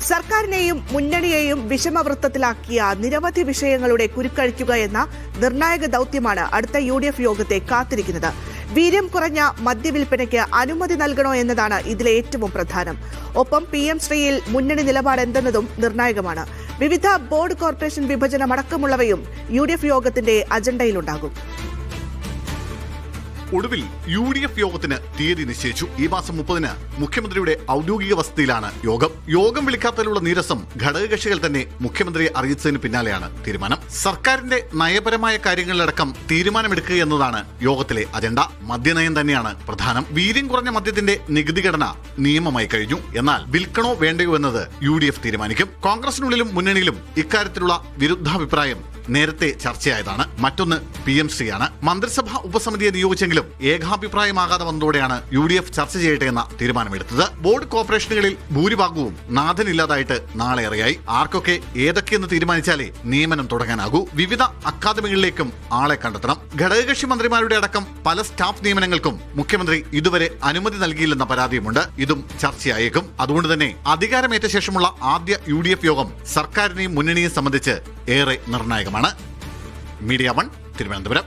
സർക്കാരിനെയും മുന്നണിയെയും വിഷമവൃത്തത്തിലാക്കിയ നിരവധി വിഷയങ്ങളുടെ കുരുക്കഴിക്കുക എന്ന നിർണായക ദൌത്യമാണ് അടുത്ത UDF യോഗത്തെ കാത്തിരിക്കുന്നത്. വീര്യം കുറഞ്ഞ മദ്യവിൽപ്പനയ്ക്ക് അനുമതി നൽകണോ എന്നതാണ് ഇതിലെ ഏറ്റവും പ്രധാനം. ഒപ്പം PM ശ്രീയിൽ മുന്നണി നിലപാട് എന്തെന്നതും നിർണായകമാണ്. വിവിധ ബോർഡ് കോർപ്പറേഷൻ വിഭജനമടക്കമുള്ളവയും UDF യോഗത്തിന്റെ അജണ്ടയിലുണ്ടാകും. ഒടുവിൽ UDF യോഗത്തിന് തീയതി നിശ്ചയിച്ചു. ഈ മാസം 30-ന് മുഖ്യമന്ത്രിയുടെ ഔദ്യോഗിക വസതിയിലാണ് യോഗം വിളിക്കാത്തതിലുള്ള നീരസം ഘടകകക്ഷികൾ തന്നെ മുഖ്യമന്ത്രിയെ അറിയിച്ചതിന് പിന്നാലെയാണ് തീരുമാനം. സർക്കാരിന്റെ നയപരമായ കാര്യങ്ങളിലടക്കം തീരുമാനമെടുക്കുക എന്നതാണ് യോഗത്തിലെ അജണ്ട. മദ്യനയം തന്നെയാണ് പ്രധാനം. വീര്യം കുറഞ്ഞ മദ്യത്തിന്റെ നികുതി ഘടന നിയമമായി കഴിഞ്ഞു. എന്നാൽ വിൽക്കണോ വേണ്ടയോ എന്നത് UDF തീരുമാനിക്കും. കോൺഗ്രസിനുള്ളിലും മുന്നണിയിലും ഇക്കാര്യത്തിലുള്ള വിരുദ്ധാഭിപ്രായം നേരത്തെ ചർച്ചയായതാണ്. മറ്റൊന്ന് PM ശ്രീയാണ്. മന്ത്രിസഭാ ഉപസമിതിയെ നിയോഗിച്ചെങ്കിലും ഏകാഭിപ്രായമാകാതെ വന്നതോടെയാണ് UDF ചർച്ച ചെയ്യട്ടെ എന്ന തീരുമാനമെടുത്തത്. ബോർഡ് കോർപ്പറേഷനുകളിൽ ഭൂരിഭാഗവും നാഥനില്ലാതായിട്ട് നാളെ അറിയായി. ആർക്കൊക്കെ ഏതൊക്കെയെന്ന് തീരുമാനിച്ചാലേ നിയമനം തുടങ്ങാനാകൂ. വിവിധ അക്കാദമികളിലേക്കും ആളെ കണ്ടെത്തണം. ഘടകകക്ഷി മന്ത്രിമാരുടെ അടക്കം പല സ്റ്റാഫ് നിയമനങ്ങൾക്കും മുഖ്യമന്ത്രി ഇതുവരെ അനുമതി നൽകിയില്ലെന്ന പരാതിയുമുണ്ട്. ഇതും ചർച്ചയായേക്കും. അതുകൊണ്ട് തന്നെ അധികാരമേറ്റ ശേഷമുള്ള ആദ്യ UDF യോഗം സർക്കാരിനെയും മുന്നണിയെയും സംബന്ധിച്ച് ഏറെ നിർണായകമാണ്. മീഡിയ 1 തിരുവനന്തപുരം.